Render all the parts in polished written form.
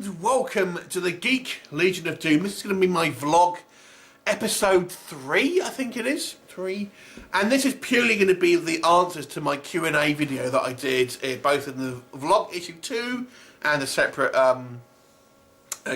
and welcome to the Geek Legion of Doom. This is going to be my vlog, episode 3, I think it is, 3. And this is purely going to be the answers to my Q&A video that I did, both in the vlog issue 2 and a separate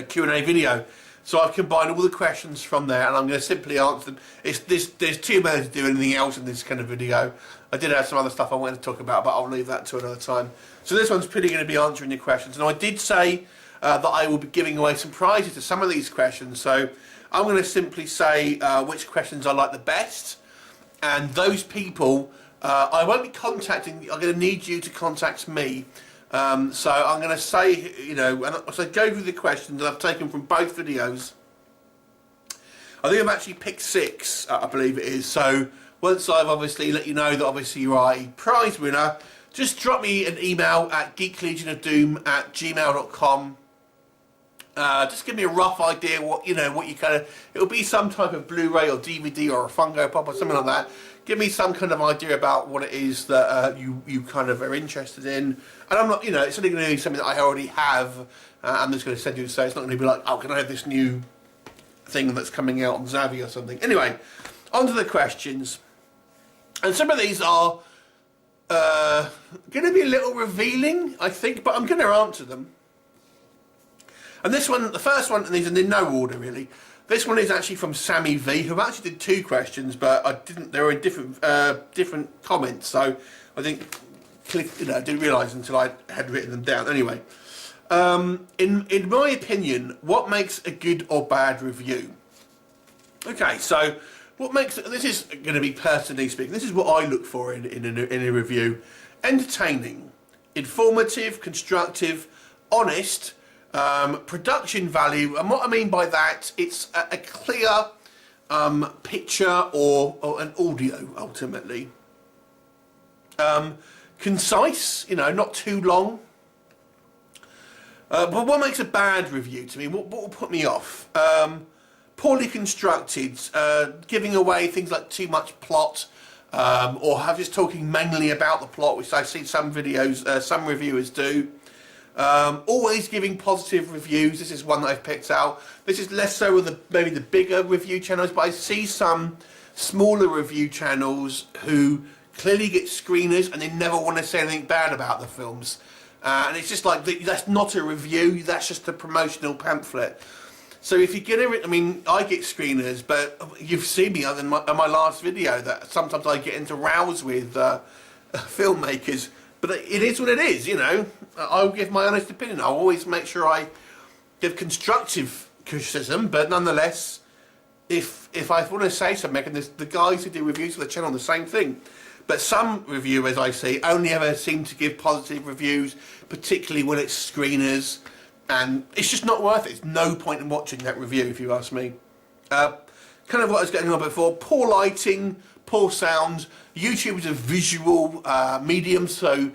Q&A video. So I've combined all the questions from there and I'm going to simply answer them. There's too many to do anything else in this kind of video. I did have some other stuff I wanted to talk about, but I'll leave that to another time. So this one's pretty going to be answering your questions. And I did say that I will be giving away some prizes to some of these questions. So I'm going to simply say which questions I like the best. And those people, I won't be contacting, I'm going to need you to contact me. So I'm going to say, so go through the questions that I've taken from both videos. I think I've actually picked 6, I believe it is. So once I've obviously let you know that obviously you are a prize winner, just drop me an email at geeklegionofdoom@gmail.com. Just give me a rough idea what you kind of, it'll be some type of Blu-ray or DVD or a Funko Pop or something like that. Give me some kind of idea about what it is that you kind of are interested in. And I'm not, it's only going to be something that I already have. I'm just going to send you, so it's not going to be like, oh, can I have this new thing that's coming out on Zavvi or something. Anyway, on to the questions. And some of these are going to be a little revealing, I think, but I'm going to answer them. And this one, the first one, and these are in no order really. This one is actually from Sammy V, who actually did 2 questions, but they were in different comments, so I didn't realise until I had written them down. Anyway, in my opinion, what makes a good or bad review? Okay, so what makes, this is going to be personally speaking, this is what I look for in a review. Entertaining, informative, constructive, honest, production value, and what I mean by that, it's a clear picture or an audio ultimately. Concise, not too long. But what makes a bad review to me? What will put me off? Poorly constructed, giving away things like too much plot, or just talking mainly about the plot, which I see some videos, some reviewers do. Always giving positive reviews. This is one that I've picked out. This is less so with maybe the bigger review channels, but I see some smaller review channels who clearly get screeners and they never want to say anything bad about the films. And it's just like, that's not a review, that's just a promotional pamphlet. So if you get I get screeners, but you've seen me in my last video that sometimes I get into rows with filmmakers. But it is what it is, I'll give my honest opinion. I'll always make sure I give constructive criticism, but nonetheless, if I want to say something, and the guys who do reviews for the channel, the same thing. But some reviewers I see only ever seem to give positive reviews, particularly when it's screeners, and it's just not worth it. It's no point in watching that review, if you ask me. Kind of what I was getting on before, poor lighting, poor sound. YouTube is a visual medium, so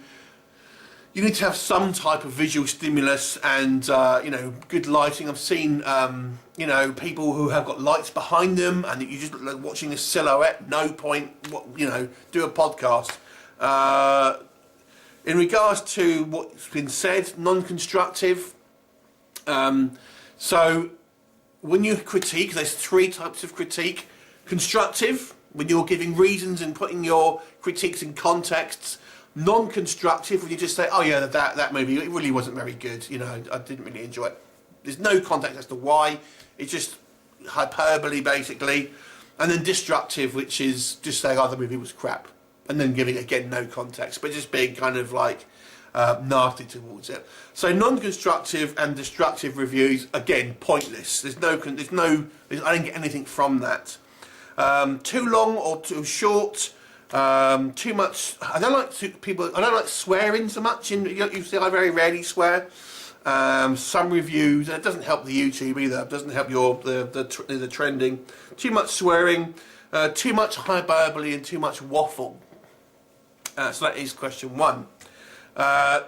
you need to have some type of visual stimulus and good lighting. I've seen people who have got lights behind them and you just look like watching a silhouette. No point, do a podcast. In regards to what's been said, non-constructive. So when you critique, there's 3 types of critique. Constructive, when you're giving reasons and putting your critiques in contexts. Non-constructive, when you just say, oh yeah, that movie, it really wasn't very good, I didn't really enjoy it. There's no context as to why, it's just hyperbole basically. And then destructive, which is just saying, oh, the movie was crap, and then giving, again, no context, but just being kind of like nasty towards it. So non-constructive and destructive reviews, again, pointless. I didn't get anything from that. Too long or too short, too much. I don't like swearing so much. You see, I very rarely swear. Some reviews, and it doesn't help the YouTube either. It doesn't help the trending. Too much swearing, too much hyperbole, and too much waffle. So that is question 1.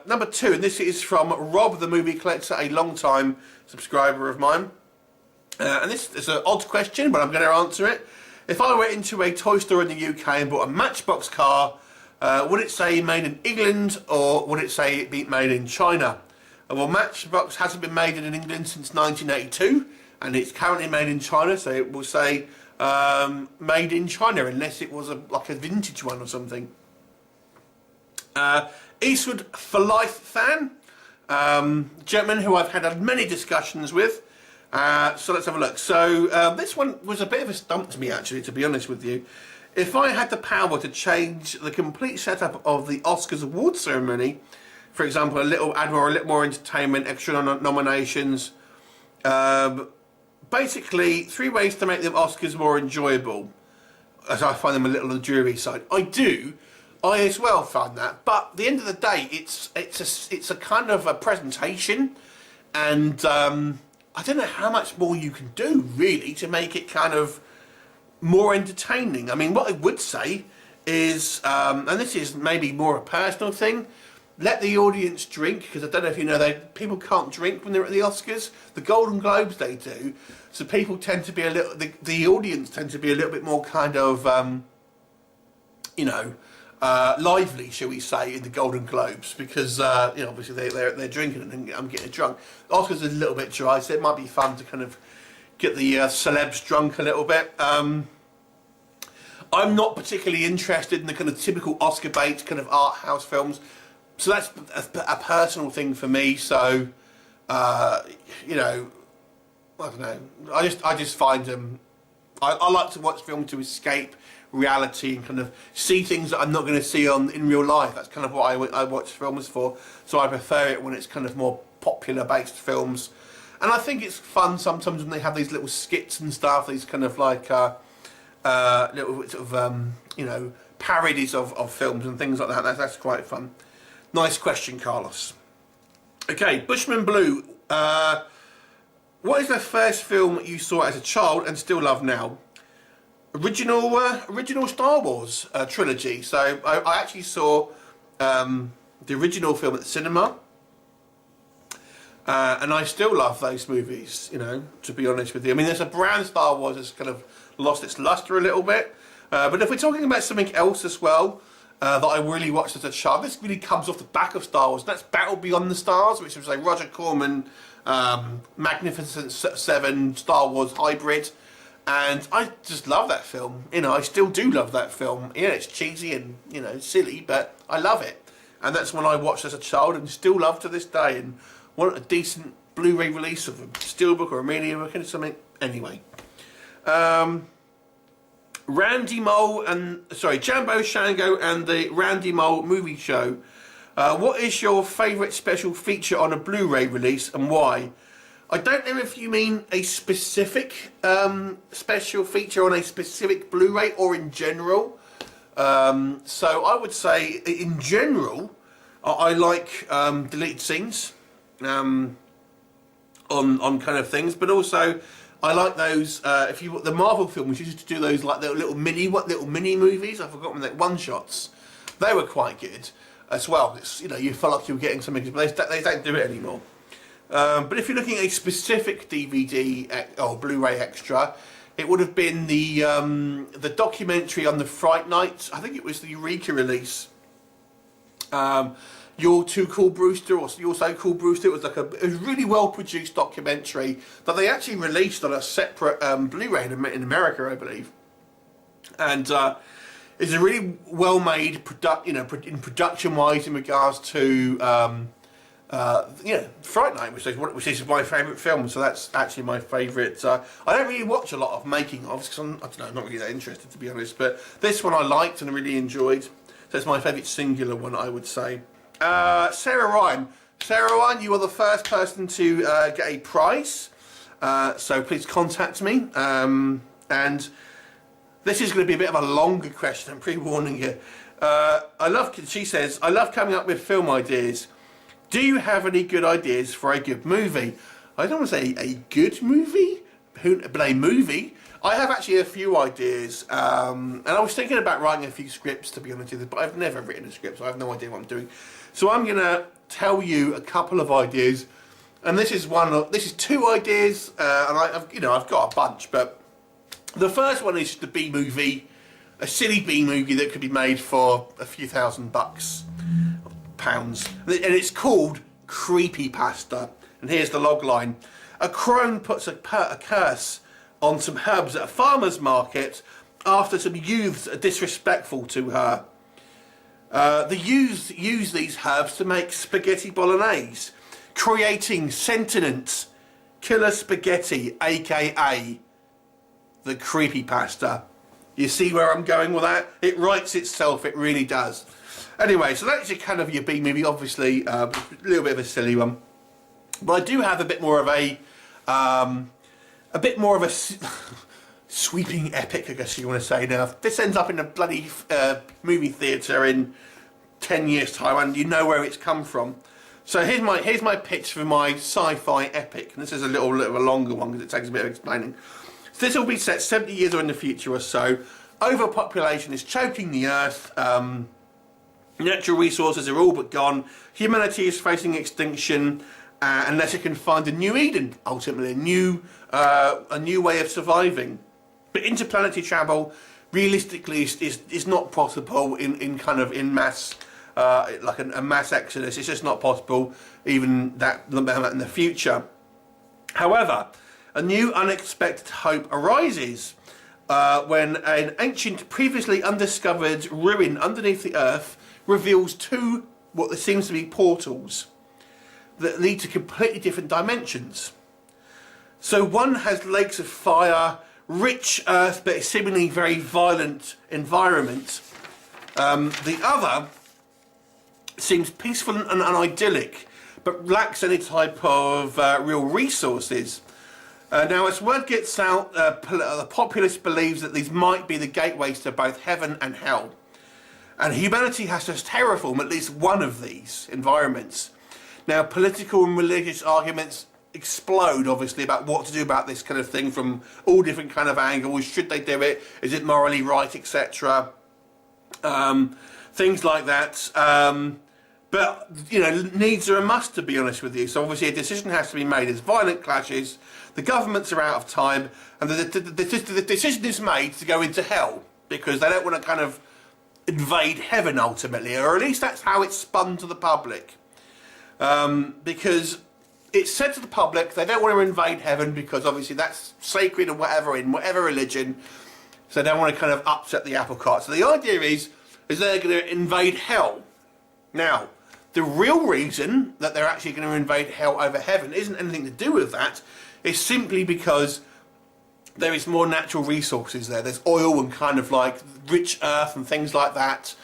Number 2, and this is from Rob the Movie Collector, a long-time subscriber of mine. And this is an odd question, but I'm going to answer it. If I went into a toy store in the UK and bought a Matchbox car, would it say made in England or would it say it be made in China? Well, Matchbox hasn't been made in England since 1982, and it's currently made in China, so it will say made in China, unless it was like a vintage one or something. Eastwood for Life fan, gentleman who I've had many discussions with. So let's have a look. So this one was a bit of a stump to me, actually, to be honest with you. If I had the power to change the complete setup of the Oscars award ceremony, for example, a little add more, a little more entertainment, extra nominations, basically 3 ways to make the Oscars more enjoyable, as I find them a little on the dreary side. I as well find that, but at the end of the day, it's a kind of a presentation, and I don't know how much more you can do really to make it kind of more entertaining. I mean, what I would say is, and this is maybe more a personal thing, let the audience drink, because I don't know if you know, people can't drink when they're at the Oscars. The Golden Globes they do, so people tend to be a little, the audience tend to be a little bit more kind of, you know, lively, shall we say, in the Golden Globes, because you know, obviously they're drinking and I'm getting drunk. The Oscars is a little bit dry, so it might be fun to kind of get the celebs drunk a little bit. I'm not particularly interested in the kind of typical Oscar bait kind of art house films, so that's a personal thing for me. So you know, I don't know. I just find them. I like to watch films to escape reality and kind of see things that I'm not going to see in real life. That's kind of what I watch films for. So I prefer it when it's kind of more popular based films. And I think it's fun sometimes when they have these little skits and stuff, these kind of like little sort of you know, parodies of films and things like that. That's quite fun. Nice question, Carlos. Okay, Bushman Blue. What is the first film you saw as a child and still love now? Original Star Wars trilogy. So I actually saw the original film at the cinema, and I still love those movies, you know, to be honest with you. I mean, there's a brand Star Wars that's kind of lost its luster a little bit, but if we're talking about something else as well that I really watched as a child, this really comes off the back of Star Wars, and that's Battle Beyond the Stars, which was a Roger Corman Magnificent Seven Star Wars hybrid. And I just love that film. You know, I still do love that film. Yeah, it's cheesy and, you know, silly, but I love it. And that's one I watched as a child and still love to this day. And want a decent Blu-ray release of a Steelbook or a Mediabook or something. Anyway. Randy Mole and, sorry, Jambo Shango and the Randy Mole movie show. What is your favourite special feature on a Blu-ray release and why? I don't know if you mean a specific special feature on a specific Blu-ray or in general. So I would say in general, I like deleted scenes on kind of things, but also I like those. If you the Marvel films used to do those like little mini movies. I've forgotten that one shots. They were quite good as well. It's, you know, you felt like you were getting something, but they don't do it anymore. But if you're looking at a specific DVD or Blu-ray extra, it would have been the documentary on the Fright Night. I think it was the Eureka release. You're Too Cool Brewster, or You're So Cool Brewster. It was like a really well produced documentary that they actually released on a separate Blu-ray in America, I believe. And it's a really well made in production wise in regards to. You know, Fright Night, which is my favourite film, so that's actually my favourite. I don't really watch a lot of making ofs because I don't know, I'm not really that interested, to be honest. But this one I liked and really enjoyed, so it's my favourite singular one, I would say. Sarah Ryan, you are the first person to get a prize, so please contact me. And this is going to be a bit of a longer question. I'm pre-warning you. She says, I love coming up with film ideas. Do you have any good ideas for a good movie? I don't want to say a good movie, but a movie. I have actually a few ideas, and I was thinking about writing a few scripts, to be honest with you, but I've never written a script, so I have no idea what I'm doing. So I'm going to tell you a couple of ideas, and this is two ideas, and I've got a bunch, but the first one is the B movie, a silly B movie that could be made for a few £1,000. And it's called creepypasta. And here's the log line. A crone puts a curse on some herbs at a farmer's market after some youths are disrespectful to her. The youths use these herbs to make spaghetti bolognese, creating sentient killer spaghetti, aka the creepypasta. You see where I'm going with that? It writes itself, it really does. Anyway, so that's your kind of your B movie, obviously a little bit of a silly one. But I do have a bit more of a sweeping epic, I guess you want to say. Now, if this ends up in a bloody movie theatre in 10 years' time, and you know where it's come from. So here's my pitch for my sci-fi epic. And this is a little bit of a longer one because it takes a bit of explaining. So this will be set 70 years or in the future or so. Overpopulation is choking the earth. Natural resources are all but gone. Humanity is facing extinction unless it can find a new Eden, ultimately, a new way of surviving. But interplanetary travel, realistically, is not possible in mass, like a mass exodus. It's just not possible, even that in the future. However, a new unexpected hope arises when an ancient, previously undiscovered ruin underneath the earth reveals two, what seems to be portals that lead to completely different dimensions. So one has lakes of fire, rich earth, but seemingly very violent environment. The other seems peaceful and idyllic, but lacks any type of real resources. Now, as word gets out, the populace believes that these might be the gateways to both heaven and hell. And humanity has to terraform at least one of these environments. Now, political and religious arguments explode, obviously, about what to do about this kind of thing from all different kind of angles. Should they do it? Is it morally right, etc.? Things like that. But, you know, needs are a must, to be honest with you. So obviously a decision has to be made. There's violent clashes, the governments are out of time, and the decision is made to go into hell because they don't want to kind of invade heaven ultimately, or at least that's how it's spun to the public. Because it's said to the public they don't want to invade heaven because obviously that's sacred or whatever in whatever religion, so they don't want to kind of upset the apple cart. So the idea is they're going to invade hell. Now, the real reason that they're actually going to invade hell over heaven isn't anything to do with that. It's simply because there is more natural resources there. There's oil and kind of like rich earth and things like that.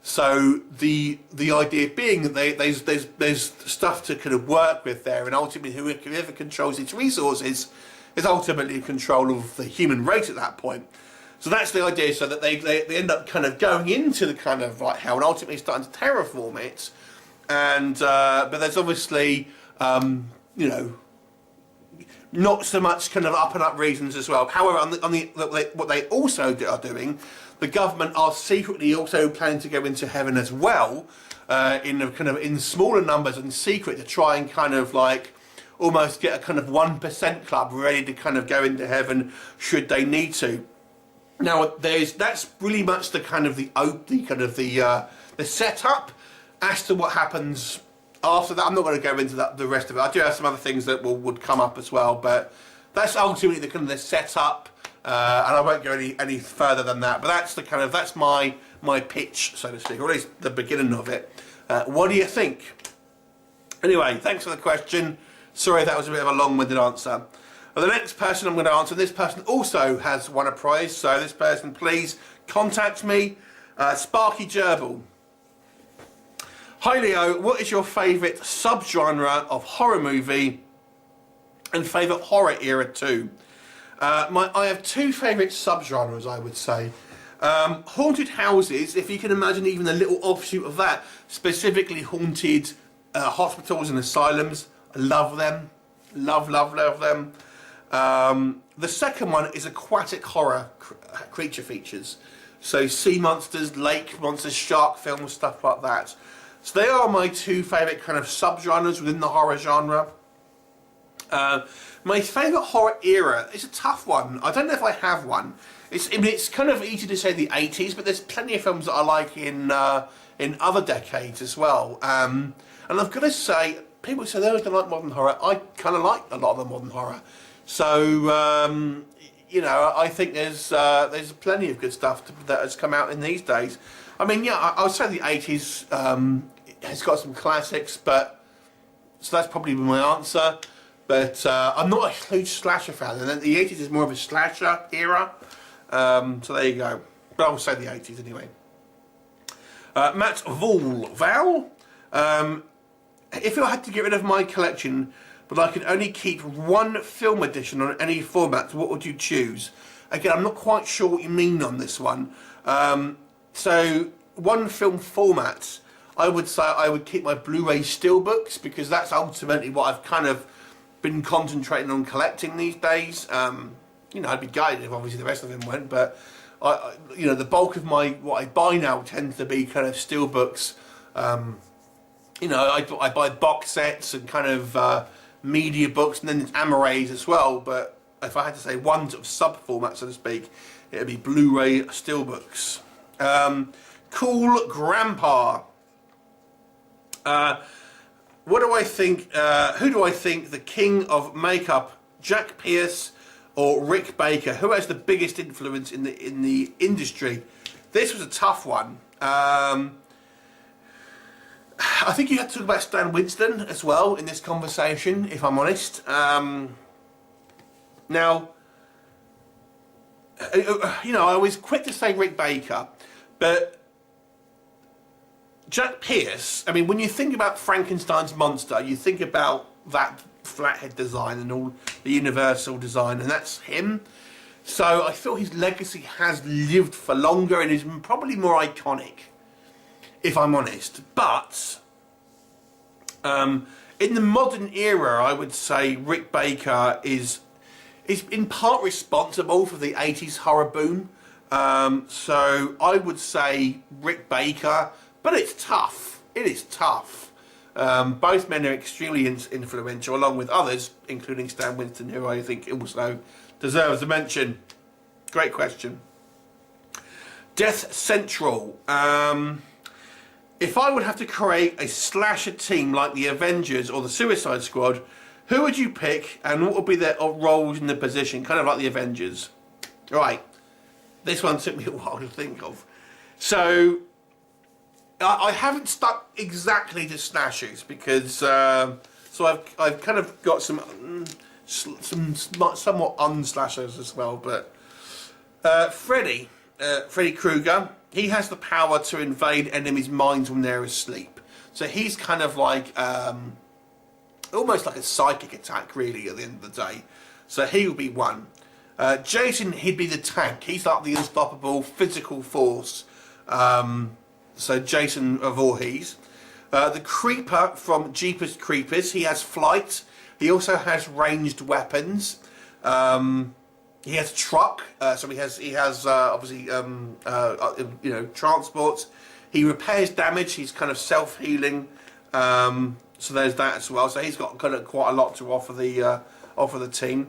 So the idea being that there's stuff to kind of work with there, and ultimately whoever controls its resources is ultimately in control of the human race at that point. So that's the idea. So that they end up kind of going into the kind of like hell and ultimately starting to terraform it. And but there's obviously you know, not so much kind of up and up reasons as well. However, what they also are doing, the government are secretly also planning to go into heaven as well, in smaller numbers and secret, to try and kind of like almost get a kind of 1% club ready to kind of go into heaven should they need to. Now that's really much the kind of the setup. As to what happens after that, I'm not going to go into the rest of it. I do have some other things that would come up as well, but that's ultimately the kind of the setup, and I won't go any further than that. But that's my pitch, so to speak, or at least the beginning of it. What do you think? Anyway, thanks for the question. Sorry that was a bit of a long-winded answer. Well, the next person I'm going to answer, this person also has won a prize, so this person, please contact me, Sparky Gerbil. Hi Leo, what is your favourite subgenre of horror movie and favourite horror era too? I have two favourite subgenres, I would say. Haunted houses, if you can imagine even a little offshoot of that, specifically haunted hospitals and asylums. I love them. Love them. The second one is aquatic horror creature features. So sea monsters, lake monsters, shark films, stuff like that. So they are my two favourite kind of subgenres within the horror genre. My favourite horror era is a tough one. I don't know if I have one. It's kind of easy to say the 80s, but there's plenty of films that I like in other decades as well. And I've got to say, people say they don't like modern horror. I kind of like a lot of the modern horror. So, you know, I think there's plenty of good stuff that has come out in these days. I mean, yeah, I would say the 80s has got some classics, but so that's probably my answer. But I'm not a huge slasher fan, and the 80s is more of a slasher era. So there you go. But I will say the 80s anyway. Matt Val. If I had to get rid of my collection, but I could only keep one film edition on any format, what would you choose? Again, I'm not quite sure what you mean on this one. So, one film format, I would say I would keep my Blu-ray steelbooks, because that's ultimately what I've kind of been concentrating on collecting these days. You know, I'd be gutted if obviously the rest of them went, but you know, the bulk of what I buy now tends to be kind of steelbooks. You know, I buy box sets and kind of media books, and then there's Amarais as well. But if I had to say one sort of sub-format, so to speak, it would be Blu-ray steelbooks. Cool Grandpa. What do I think? Who do I think the king of makeup, Jack Pierce or Rick Baker? Who has the biggest influence in the industry? This was a tough one. I think you have to talk about Stan Winston as well in this conversation, if I'm honest. Now, you know, I was quick to say Rick Baker, but Jack Pierce, I mean, when you think about Frankenstein's monster, you think about that flathead design and all the universal design, and that's him. So I feel his legacy has lived for longer and is probably more iconic, if I'm honest. But in the modern era, I would say Rick Baker is in part responsible for the 80s horror boom. So I would say Rick Baker, but it's tough. It is tough. Both men are extremely influential, along with others, including Stan Winston, who I think also deserves a mention. Great question. Death Central. If I would have to create a slasher team like the Avengers or the Suicide Squad, who would you pick and what would be their roles in the position? Kind of like the Avengers. Right. This one took me a while to think of. So, I haven't stuck exactly to slashers because so I've kind of got some somewhat unslashers as well. But Freddy Krueger, he has the power to invade enemies' minds when they're asleep. So he's kind of like almost like a psychic attack, really, at the end of the day. So he would be one. Jason, he'd be the tank. He's like the unstoppable physical force. So Jason Voorhees. The Creeper from Jeepers Creepers. He has flight. He also has ranged weapons. He has a truck. So he has obviously you know, transport. He repairs damage. He's kind of self-healing. So there's that as well. So he's got kind of quite a lot to offer the team.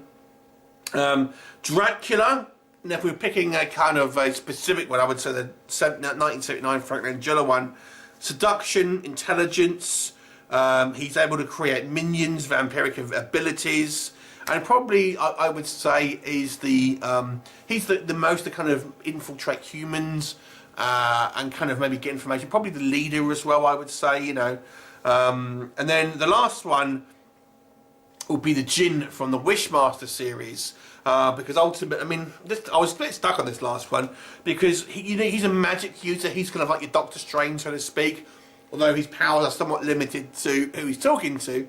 Dracula. And if we're picking a kind of a specific one, I would say the 1979 Frank Langella one. Seduction, intelligence. He's able to create minions, vampiric abilities, and probably I would say is he's the most to kind of infiltrate humans and kind of maybe get information. Probably the leader as well, I would say. You know, and then the last one will be the Djinn from the Wishmaster series. Because ultimately, I mean, I was a bit stuck on this last one because he's a magic user. He's kind of like your Doctor Strange, so to speak. Although his powers are somewhat limited to who he's talking to,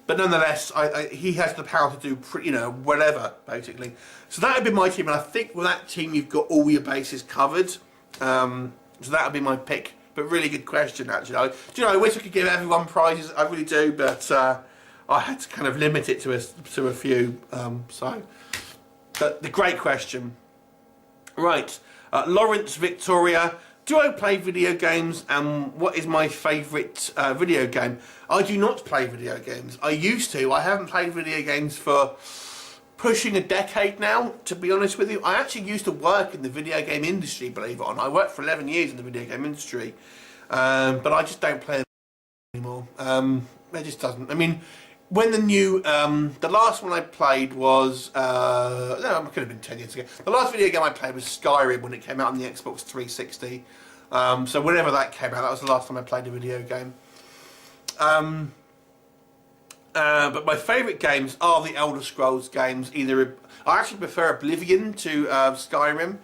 but nonetheless, he has the power to do whatever basically. So that would be my team, and I think with that team you've got all your bases covered. So that would be my pick. But really good question, actually. I wish I could give everyone prizes. I really do, but I had to kind of limit it to a few. But the great question. Right, Lawrence Victoria. Do I play video games, and what is my favourite video game? I do not play video games. I used to. I haven't played video games for pushing a decade now, to be honest with you. I actually used to work in the video game industry, believe it or not. I worked for 11 years in the video game industry, but I just don't play anymore. It just doesn't. I mean, when the new, the last one I played was, no, it could have been 10 years ago. The last video game I played was Skyrim when it came out on the Xbox 360. So whenever that came out, that was the last time I played a video game. But my favourite games are the Elder Scrolls games. I actually prefer Oblivion to Skyrim,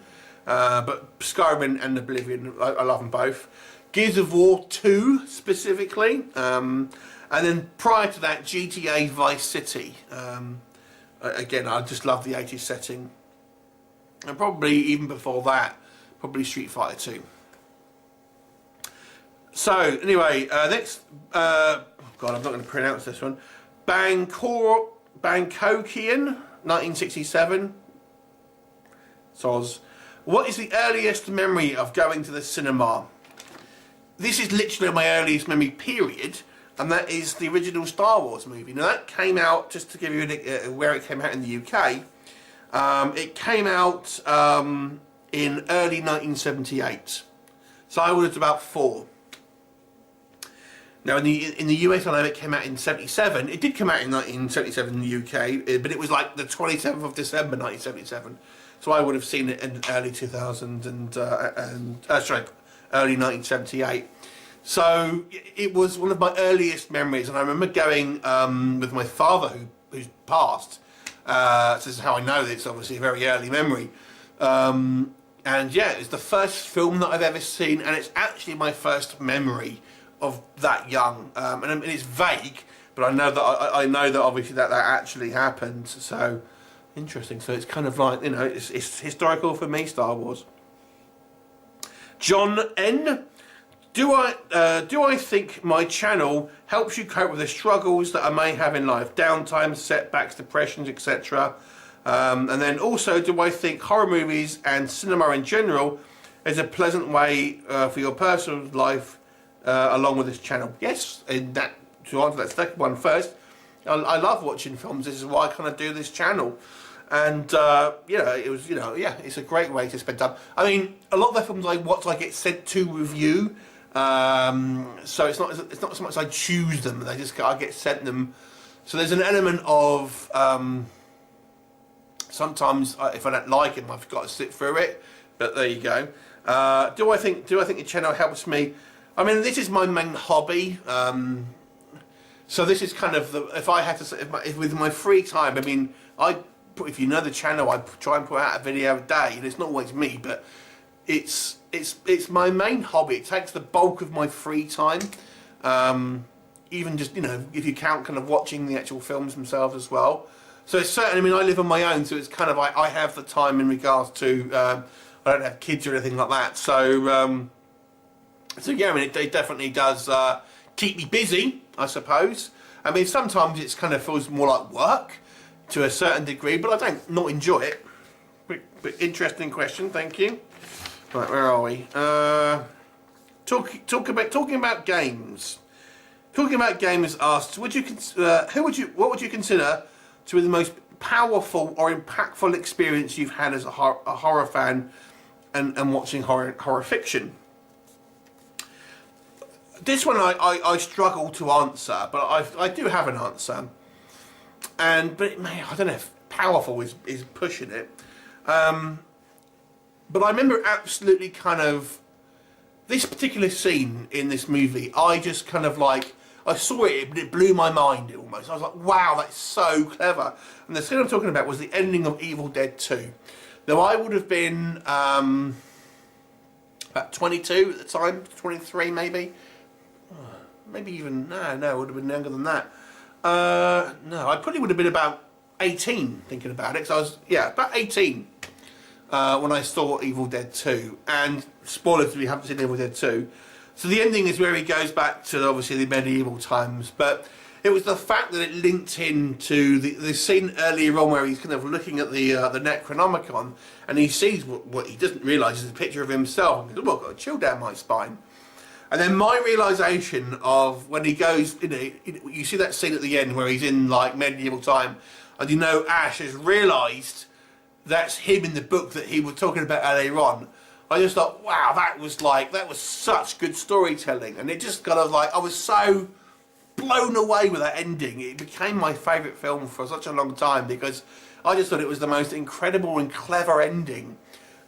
but Skyrim and Oblivion, I love them both. Gears of War 2 specifically, and then prior to that, GTA Vice City. Again, I just love the 80s setting, and probably even before that, probably Street Fighter 2. So anyway, next, oh God, I'm not going to pronounce this one. Bangkokian, 1967. Soz. What is the earliest memory of going to the cinema? This is literally my earliest memory, period, and that is the original Star Wars movie. Now that came out, just to give you where it came out in the UK, it came out in early 1978. So I was about 4. Now in the US, I know it came out in 77. It did come out in 1977 in the UK, but it was like the 27th of December 1977. So I would have seen it in early 2000 early 1978. So it was one of my earliest memories, and I remember going with my father, who's passed. So this is how I know that it's obviously a very early memory. And yeah, it's the first film that I've ever seen, and it's actually my first memory of that young. And it's vague, but I know that I know that obviously that actually happened. So interesting. So it's kind of like, you know, it's historical for me, Star Wars. John N. Do I think my channel helps you cope with the struggles that I may have in life, downtime, setbacks, depressions, etc. And then also, do I think horror movies and cinema in general is a pleasant way for your personal life along with this channel? Yes, in that, to answer that second one first, I love watching films. This is why I kind of do this channel. And you know, it was, you know, yeah, it's a great way to spend time. I mean, a lot of the films I watch, I get sent to review, so it's not so much I choose them; I get sent them. So there's an element of sometimes if I don't like them, I've got to sit through it. But there you go. Do I think the channel helps me? I mean, this is my main hobby. So this is kind of if I had to, with my free time. I mean, if you know the channel, I try and put out a video a day, and it's not always me, but it's my main hobby. It takes the bulk of my free time, even just, you know, if you count kind of watching the actual films themselves as well. So it's certainly, I mean, I live on my own, so it's kind of like I have the time in regards to I don't have kids or anything like that. So so yeah, I mean, it definitely does keep me busy, I suppose. I mean, sometimes it's kind of feels more like work to a certain degree, but I don't not enjoy it. But interesting question, thank you. Right, where are we? Talking about games. Talking about games asked, what would you consider to be the most powerful or impactful experience you've had as a horror fan and watching horror fiction? This one I struggle to answer, but I do have an answer. But I don't know if powerful is pushing it. But I remember absolutely kind of this particular scene in this movie. I just kind of like, I saw it, but it blew my mind almost. I was like, wow, that's so clever. And the scene I'm talking about was the ending of Evil Dead 2. Now I would have been about 22 at the time, 23 maybe. Maybe even, no, I would have been younger than that. No, I probably would have been about 18 thinking about it. So I was, yeah, about 18 when I saw Evil Dead 2. And spoilers if you haven't seen Evil Dead 2. So the ending is where he goes back to obviously the medieval times. But it was the fact that it linked into the scene earlier on where he's kind of looking at the Necronomicon, and he sees what he doesn't realise is a picture of himself. And he goes, oh, I've got a chill down my spine. And then my realisation of when he goes, you know, you see that scene at the end where he's in like medieval time, and you know Ash has realised that's him in the book that he was talking about earlier on. I just thought, wow, that was such good storytelling, and it just kind of like, I was so blown away with that ending. It became my favourite film for such a long time because I just thought it was the most incredible and clever ending,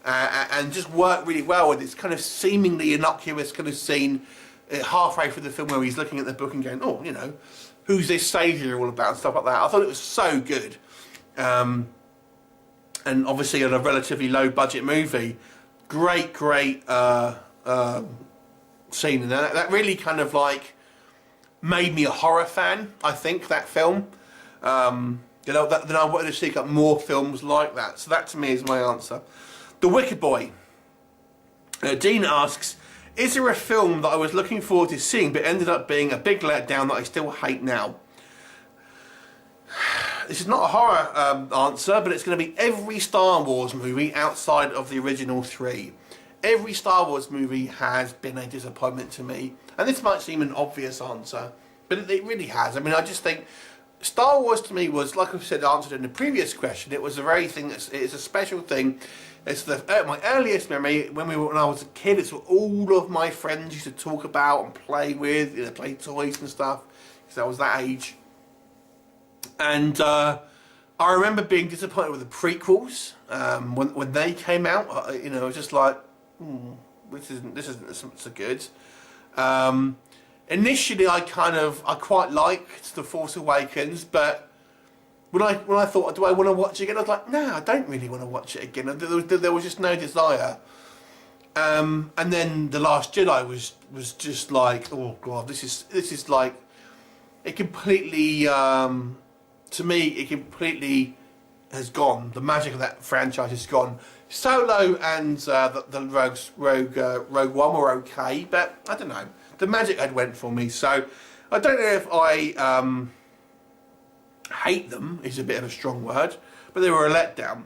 and just worked really well with this kind of seemingly innocuous kind of scene halfway through the film where he's looking at the book and going, oh, you know, who's this saviour all about and stuff like that. I thought it was so good. And obviously on a relatively low budget movie, great scene, and that really kind of like made me a horror fan, I think, that film. You know, then I wanted to seek out more films like that. So that to me is my answer. The Wicker Boy. Dean asks, is there a film that I was looking forward to seeing but ended up being a big letdown that I still hate now? This is not a horror answer, but it's going to be every Star Wars movie outside of the original 3. Every Star Wars movie has been a disappointment to me. And this might seem an obvious answer, but it really has. I mean, I just think Star Wars to me was, like I've said, answered in the previous question, it was a very thing, it's a special thing. It's my earliest memory, when I was a kid, it's what all of my friends used to talk about and play with, you know, play toys and stuff, because I was that age. And I remember being disappointed with the prequels when they came out. You know, it was just like, this isn't so good. Initially, I quite liked The Force Awakens, but when I thought, do I want to watch it again? I was like, no, I don't really want to watch it again. There was just no desire. And then The Last Jedi was just like, oh god, this is like, it completely, to me, it completely has gone. The magic of that franchise is gone. Solo and the Rogue One were okay, but I don't know. The magic had went for me, so I don't know if I hate them, is a bit of a strong word, but they were a letdown.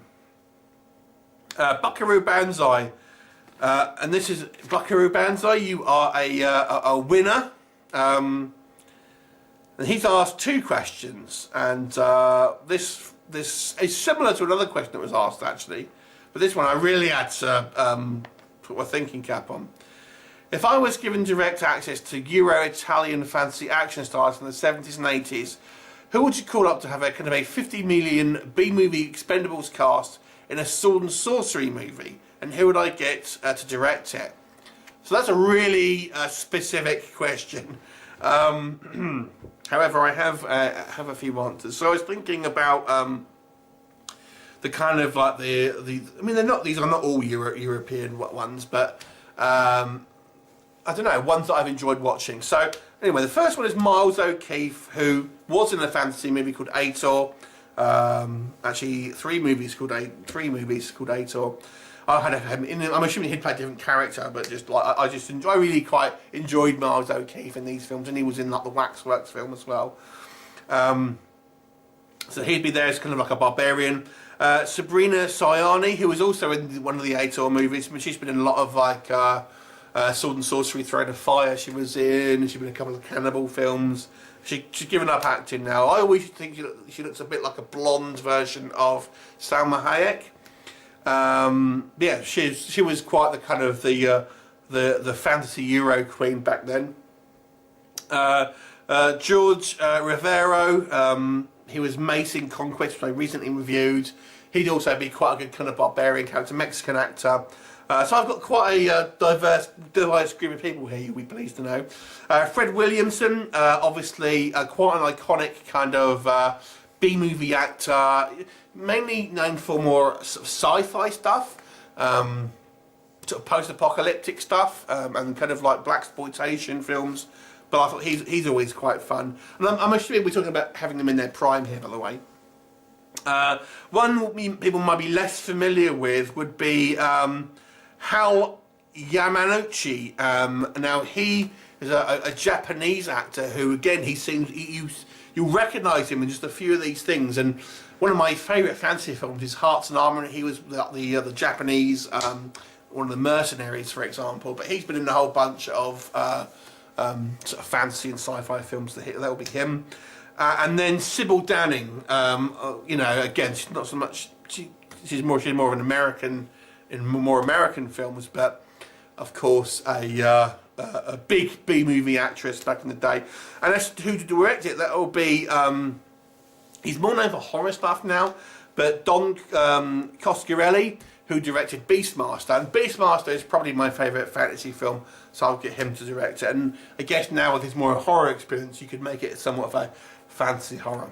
Buckaroobanzai, and this is Buckaroobanzai, you are a winner. And he's asked 2 questions, and this is similar to another question that was asked actually, but this one I really had to put my thinking cap on. If I was given direct access to Euro-Italian fantasy action stars from the 70s and 80s, who would you call up to have a kind of a 50 million B-movie Expendables cast in a sword and sorcery movie? And who would I get to direct it? So that's a really specific question. However, I have a few answers. So I was thinking about the kind of like the I mean, these are not all European ones, but I don't know, ones that I've enjoyed watching. So anyway, the first one is Miles O'Keefe, who was in a fantasy movie called Ator. Actually, 3 movies called Ator. I'm assuming he'd play a different character, but just like I really quite enjoyed Miles O'Keefe in these films, and he was in like the Waxworks film as well. So he'd be there as kind of like a barbarian. Sabrina Sayani, who was also in one of the Ator movies, but she's been in a lot of like Sword and Sorcery, Throne of Fire. She's been in a couple of cannibal films. She's given up acting now. I always think she looks a bit like a blonde version of Salma Hayek. Yeah, she was quite the kind of the fantasy Euro queen back then. George Rivero, he was Mace in Conquest, which I recently reviewed. He'd also be quite a good kind of barbarian character, Mexican actor. So I've got quite a diverse group of people here, you'll be pleased to know. Fred Williamson, obviously quite an iconic kind of B-movie actor, mainly known for more sort of sci-fi stuff, sort of post-apocalyptic stuff, and kind of like blaxploitation films. But I thought he's always quite fun. And I'm assuming we're talking about having them in their prime here, by the way. One people might be less familiar with would be Hal Yamanouchi. Now he is a Japanese actor who, again, you recognise him in just a few of these things. And one of my favourite fantasy films is Hearts and Armour. He was the Japanese, one of the mercenaries, for example. But he's been in a whole bunch of sort of fantasy and sci-fi films. That'll be him. And then Sybil Danning. You know, again, she's not so much. She's more of an American in more American films, but of course a a big B-movie actress back in the day. And as to who to direct it, that will be, he's more known for horror stuff now, but Don Coscarelli, who directed Beastmaster. And Beastmaster is probably my favourite fantasy film, so I'll get him to direct it. And I guess now with his more horror experience, you could make it somewhat of a fantasy horror.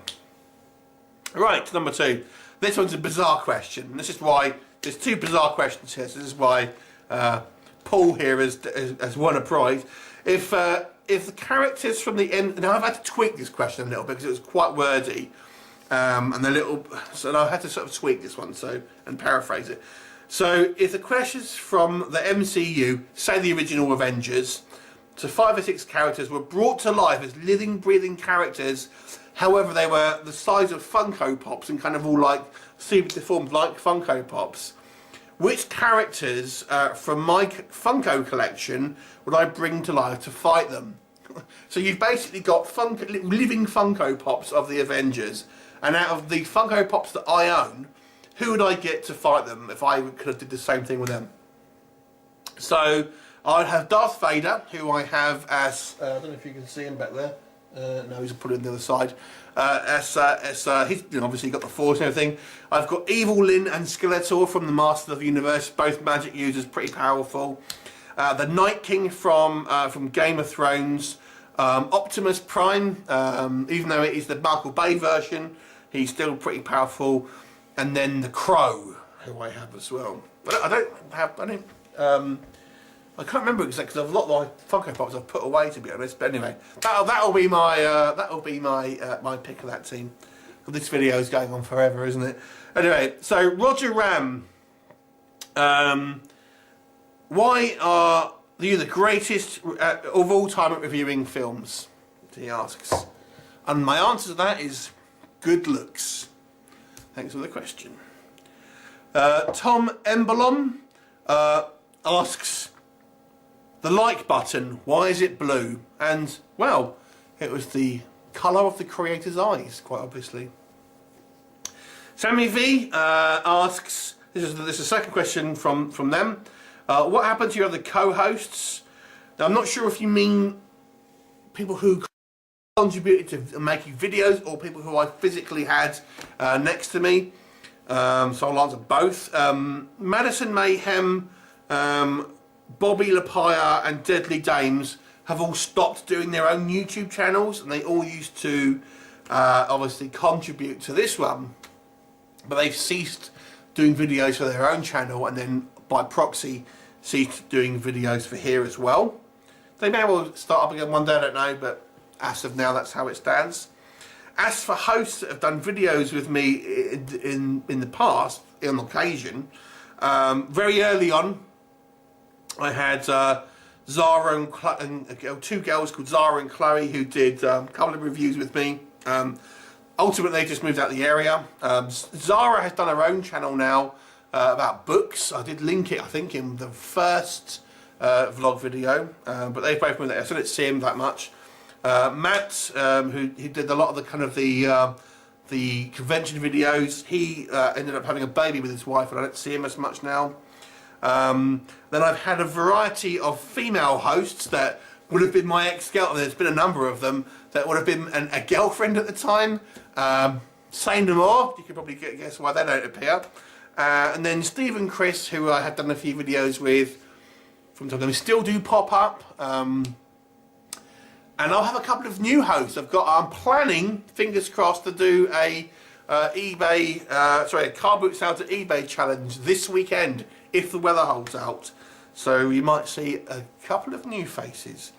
Right, number 2. This one's a bizarre question. This is why, there's 2 bizarre questions here, so this is why Paul here has won a prize. If the characters from the end, now I've had to tweak this question a little bit because it was quite wordy, so I had to sort of tweak this one and paraphrase it. So if the questions from the MCU, say the original Avengers, so 5 or 6 characters were brought to life as living, breathing characters. However, they were the size of Funko Pops and kind of all like super deformed like Funko Pops. Which characters from my Funko collection would I bring to life to fight them? So you've basically got living Funko Pops of the Avengers, and out of the Funko Pops that I own, who would I get to fight them if I could have did the same thing with them? So I'd have Darth Vader, who I have as I don't know if you can see him back there. No, he's put it on the other side. He's obviously got the Force and everything. I've got Evil Lyn and Skeletor from the Masters of the Universe, both magic users, pretty powerful. The Night King from Game of Thrones. Optimus Prime, even though it is the Michael Bay version, he's still pretty powerful. And then the Crow, who I have as well. I can't remember exactly because a lot of my Funko Pops I've put away, to be honest. But anyway, that'll be my pick of that team. This video is going on forever, isn't it? Anyway, so Roger Ram, why are you the greatest of all time at reviewing films? He asks, and my answer to that is good looks. Thanks for the question. Tom Embalom asks, the like button, why is it blue? And, well, it was the colour of the creator's eyes, quite obviously. Sammy V asks, this is the second question from them, what happened to your other co-hosts? Now, I'm not sure if you mean people who contributed to making videos or people who I physically had next to me. So I'll answer both. Madison Mayhem, Bobby Lapire and Deadly Dames have all stopped doing their own YouTube channels, and they all used to obviously contribute to this one, but they've ceased doing videos for their own channel, and then by proxy ceased doing videos for here as well. They may well start up again one day, I don't know, but as of now that's how it stands. As for hosts that have done videos with me in the past, on occasion, very early on I had Zara and 2 girls called Zara and Chloe who did a couple of reviews with me. Ultimately they just moved out of the area. Zara has done her own channel now about books. I did link it I think in the first vlog video, but they've both moved out, so I didn't see him that much. Matt, who did a lot of the kind of the convention videos, he ended up having a baby with his wife and I don't see him as much now. Then I've had a variety of female hosts that would have been my ex-girlfriend. There's been a number of them that would have been a girlfriend at the time. Say no more. You could probably guess why they don't appear. And then Steve and Chris, who I had done a few videos with from time to time, still do pop up. And I'll have a couple of new hosts. I'm planning, fingers crossed, to do a car boot sale to eBay challenge this weekend, if the weather holds out. So you might see a couple of new faces.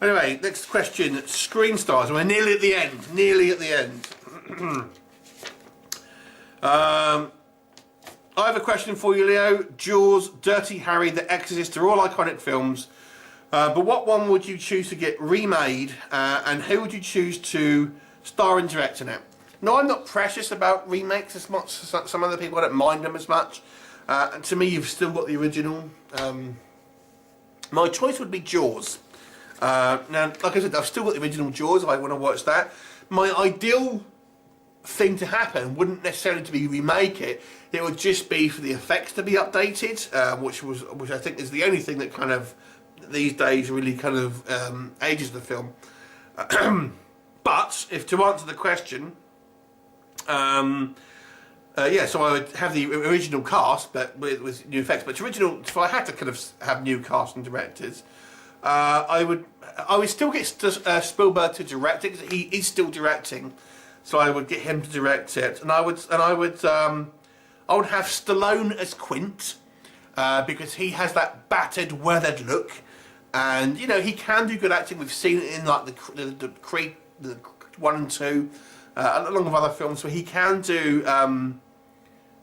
Anyway, next question, Screenstars. We're nearly at the end, I have a question for you, Leo. Jaws, Dirty Harry, The Exorcist are all iconic films. But what one would you choose to get remade, and who would you choose to star and direct in it? No, I'm not precious about remakes as much as some other people. I don't mind them as much. And to me, you've still got the original. My choice would be Jaws. Now, like I said, I've still got the original Jaws if I want to watch that. My ideal thing to happen wouldn't necessarily to be remake it. It would just be for the effects to be updated, which I think is the only thing that kind of these days really kind of ages the film. But if to answer the question, yeah, so I would have the original cast, but with new effects. But original, if I had to kind of have new cast and directors, I would still get Spielberg to direct it, because he is still directing. So I would get him to direct it, and I would have Stallone as Quint, because he has that battered, weathered look, and you know he can do good acting. We've seen it in like the Creed, the 1 and 2, along with other films, where he can do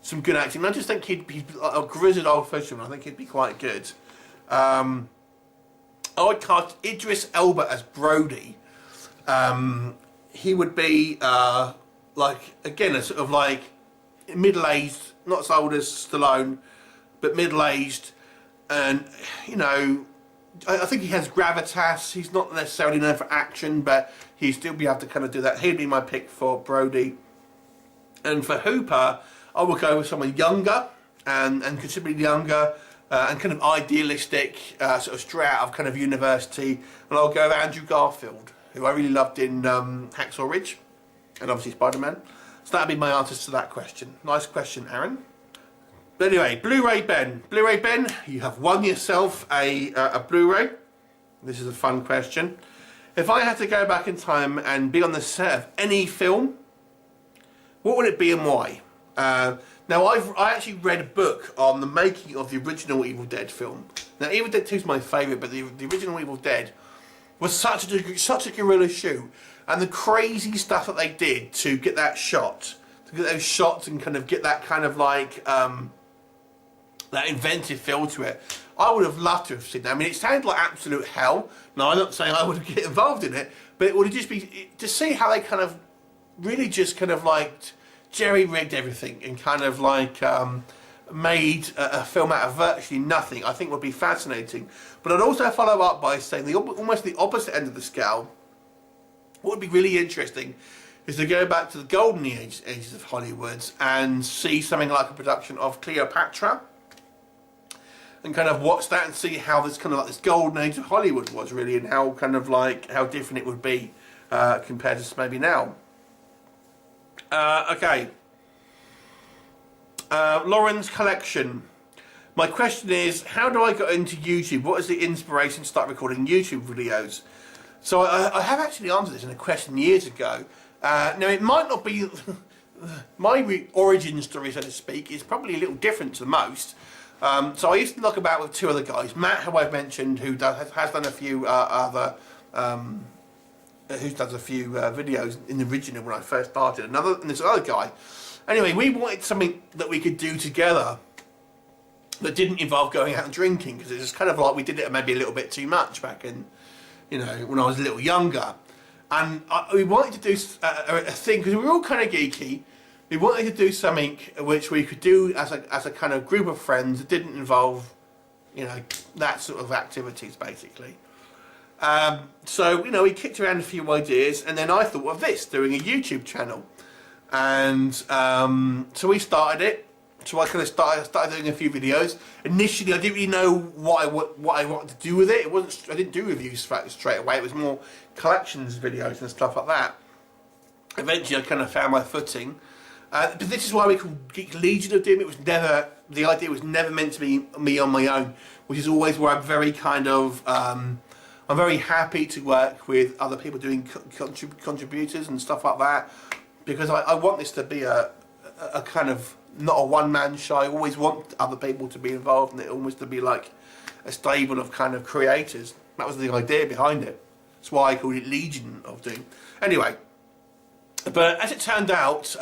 some good acting. And I just think he'd be a grizzled old fisherman. I think he'd be quite good. I would cast Idris Elba as Brody. He would be like, again, a sort of like middle-aged, not as old as Stallone, but middle-aged, and you know, I think he has gravitas. He's not necessarily known for action, but he'd still be able to kind of do that. He'd be my pick for Brody. And for Hooper, I would go with someone younger and considerably younger, and kind of idealistic, sort of straight out of kind of university. And I'll go with Andrew Garfield, who I really loved in Hacksaw Ridge, and obviously Spider-Man. So that'd be my answers to that question. Nice question, Aaron. But anyway, Blu-ray Ben. Blu-ray Ben, you have won yourself a Blu-ray. This is a fun question. If I had to go back in time and be on the set of any film, what would it be and why? Now, I actually read a book on the making of the original Evil Dead film. Now, Evil Dead 2 is my favourite, but the original Evil Dead was such a guerrilla shoot, and the crazy stuff that they did to get that shot, to get those shots and kind of get that kind of like that inventive feel to it. I would have loved to have seen that. I mean, it sounded like absolute hell. Now, I'm not saying I would get involved in it, but it would have just be to see how they kind of really just kind of like jerry-rigged everything and kind of like made a film out of virtually nothing, I think would be fascinating. But I'd also follow up by saying almost the opposite end of the scale. What would be really interesting is to go back to the golden ages of Hollywood and see something like a production of Cleopatra, and kind of watch that and see how this kind of like this golden age of Hollywood was really, and how kind of like how different it would be compared to maybe now. Okay. Lauren's collection. My question is, how do I get into YouTube? What is the inspiration to start recording YouTube videos? So I have actually answered this in a question years ago. Now it might not be my origin story, so to speak, is probably a little different to most. So I used to knock about with two other guys. Matt, who I've mentioned, who has done a few other who does a few videos in the original when I first started. And this other guy. Anyway, we wanted something that we could do together that didn't involve going out and drinking, because it was kind of like we did it maybe a little bit too much back in, you know, when I was a little younger. And we wanted to do a thing, because we were all kind of geeky. We wanted to do something which we could do as a kind of group of friends that didn't involve, you know, that sort of activities, basically. So, you know, we kicked around a few ideas, and then I thought of this, doing a YouTube channel. And so we started it. So I kind of started doing a few videos. Initially, I didn't really know what I wanted to do with it. I didn't do reviews straight away. It was more collections videos and stuff like that. Eventually, I kind of found my footing. But this is why we call Geek Legion of Doom. It was never, the idea was never meant to be me on my own, which is always where I'm very kind of, I'm very happy to work with other people doing contributors and stuff like that, because I want this to be a kind of, not a one-man show. I always want other people to be involved, and it almost to be like a stable of kind of creators. That was the idea behind it. That's why I called it Legion of Doom. Anyway, but as it turned out,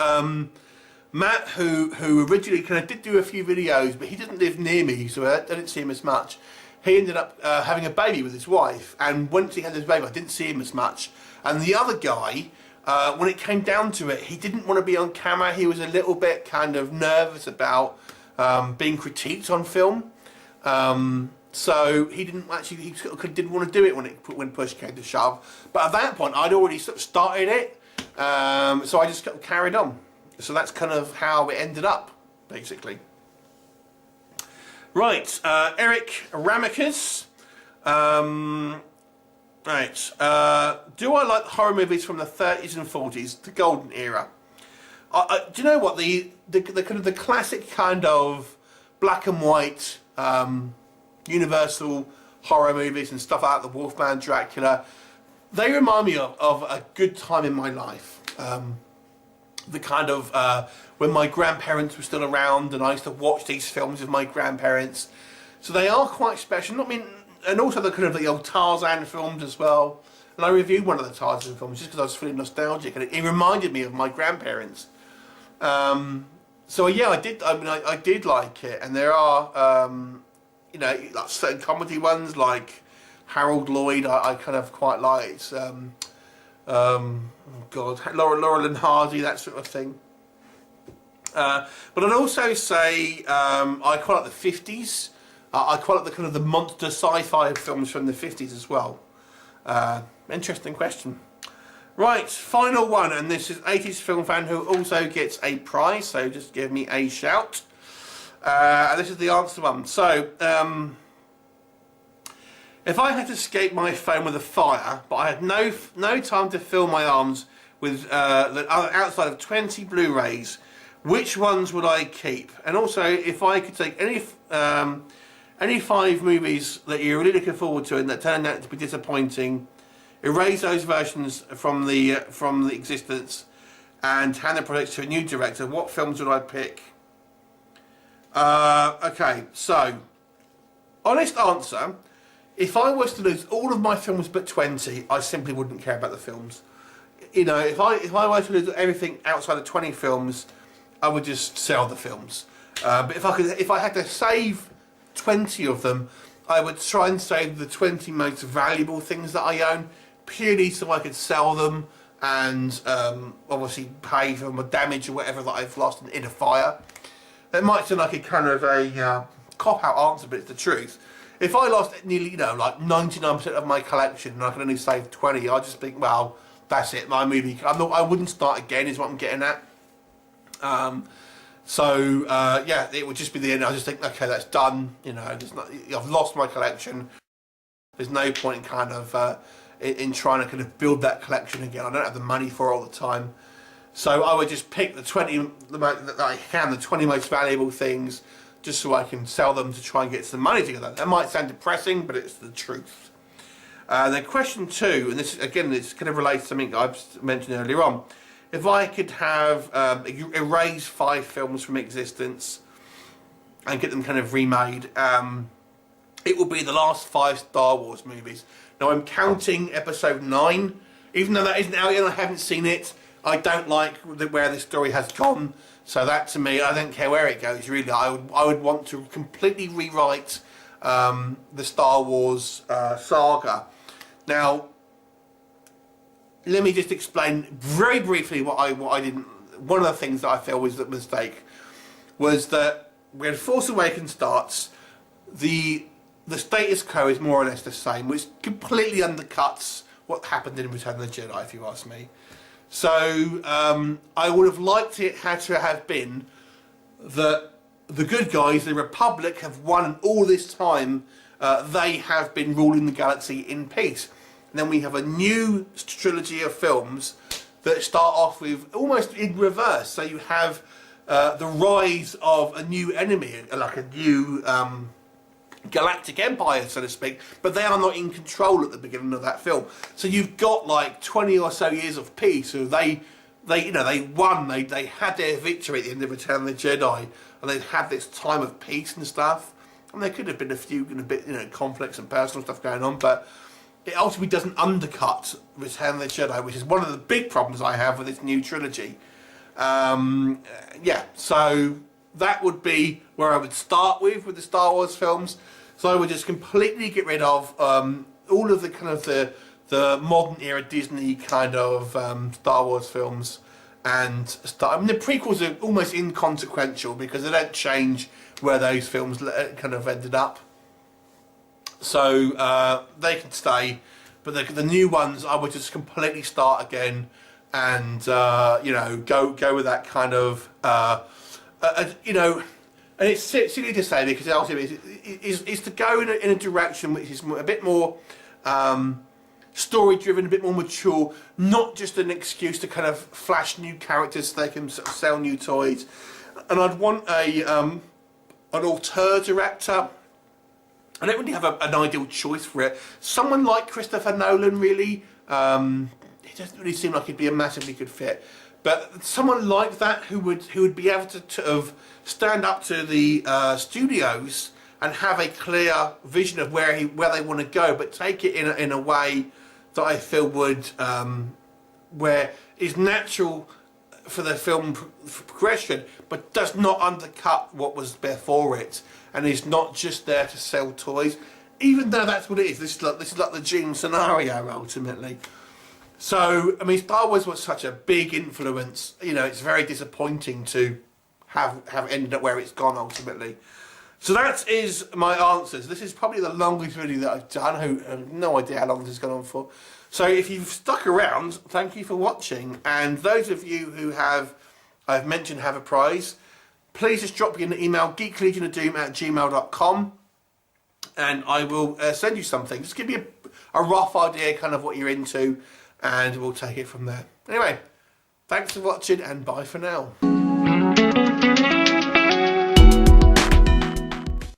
Matt, who originally kind of did do a few videos, but he doesn't live near me, so I didn't see him as much. He ended up having a baby with his wife, and once he had his baby, I didn't see him as much. And the other guy, when it came down to it, he didn't want to be on camera. He was a little bit kind of nervous about being critiqued on film. So he didn't actually, he sort of didn't want to do it when push came to shove. But at that point, I'd already sort of started it, so I just carried on. So that's kind of how it ended up, basically. Right, Eric Ramicus. Right. Do I like horror movies from the 30s and 40s, the golden era? Do you know what the kind of the classic kind of black and white Universal horror movies and stuff like that, the Wolfman, Dracula, they remind me of a good time in my life. The kind of when my grandparents were still around and I used to watch these films with my grandparents. So they are quite special. I mean, and also the kind of the old Tarzan films as well. And I reviewed one of the Tarzan films just because I was feeling nostalgic, and it reminded me of my grandparents. So yeah, I did. I mean, I did like it, and there are you know, like certain comedy ones like Harold Lloyd. I kind of quite liked. Oh God, Laurel and Hardy, that sort of thing. But I'd also say I quite like the 50s. I quite like the kind of the monster sci-fi films from the 50s as well. Interesting question. Right, final one, and this is 80s film fan who also gets a prize, so just give me a shout. And this is the answer one. So, if I had to escape my phone with a fire, but I had no time to fill my arms with outside of 20 Blu-rays, which ones would I keep? And also, if I could take any 5 movies that you're really looking forward to and that turned out to be disappointing, erase those versions from the existence and hand the projects to a new director, what films would I pick? Okay, so honest answer, if I was to lose all of my films but 20, I simply wouldn't care about the films. You know, if I were to lose everything outside of 20 films, I would just sell the films. But if I had to save 20 of them, I would try and save the 20 most valuable things that I own, purely so I could sell them and obviously pay for my damage or whatever that I've lost in a fire. That might sound like a kind of a cop-out answer, but it's the truth. If I lost nearly, you know, like 99% of my collection and I can only save 20, I just think, well, that's it, my movie. I wouldn't start again, is what I'm getting at. Yeah, it would just be the end. I just think, okay, that's done. You know, I've lost my collection. There's no point in kind of in trying to kind of build that collection again. I don't have the money for it all the time, so I would just pick the 20 that I can, the 20 most valuable things, just so I can sell them to try and get some money together. That might sound depressing, but it's the truth. Then question 2, and this again, this kind of relates to something I've mentioned earlier on. If I could have erase 5 films from existence and get them kind of remade, it will be the last 5 Star Wars movies. Now I'm counting Episode 9, even though that isn't out yet and I haven't seen it. I don't like where the story has gone, so that to me, I don't care where it goes. Really, I would want to completely rewrite the Star Wars saga. Now, let me just explain very briefly what I didn't. One of the things that I feel was the mistake was that when Force Awakens starts, the status quo is more or less the same, which completely undercuts what happened in Return of the Jedi, if you ask me. So I would have liked it had to have been that the good guys, the Republic, have won, and all this time they have been ruling the galaxy in peace. And then we have a new trilogy of films that start off with almost in reverse. So you have the rise of a new enemy, like a new galactic empire, so to speak, but they are not in control at the beginning of that film. So you've got like 20 or so years of peace. So they won. They had their victory at the end of Return of the Jedi, and they had this time of peace and stuff. And there could have been a few conflicts and personal stuff going on, but it ultimately doesn't undercut Return of the Jedi, which is one of the big problems I have with this new trilogy. Yeah, so that would be where I would start with the Star Wars films. So I would just completely get rid of all of the kind of the modern era Disney kind of Star Wars films and start. I mean, the prequels are almost inconsequential because they don't change where those films kind of ended up. So they can stay, but the new ones I would just completely start again and go with that kind of And it's silly to say because ultimately it's to go in a direction which is a bit more story driven, a bit more mature, not just an excuse to kind of flash new characters so they can sort of sell new toys. And I'd want an auteur director. I don't really have an ideal choice for it. Someone like Christopher Nolan, really. It doesn't really seem like he'd be a massively good fit. But someone like that who would be able to stand up to the studios and have a clear vision of where they want to go, but take it in a way that I feel would where is natural for the film progression, but does not undercut what was before it, and is not just there to sell toys, even though that's what it is. This is like the Dune scenario ultimately. So I mean, Star Wars was such a big influence. You know, it's very disappointing to have ended up where it's gone ultimately. So that is my answers. This is probably the longest video that I've done. I have no idea how long this has gone on for. So if you've stuck around, thank you for watching. And those of you who I've mentioned have a prize, please just drop me an email, geeklegionofdoom@gmail.com, and I will send you something. Just give me a rough idea kind of what you're into, and we'll take it from there. Anyway, thanks for watching and bye for now.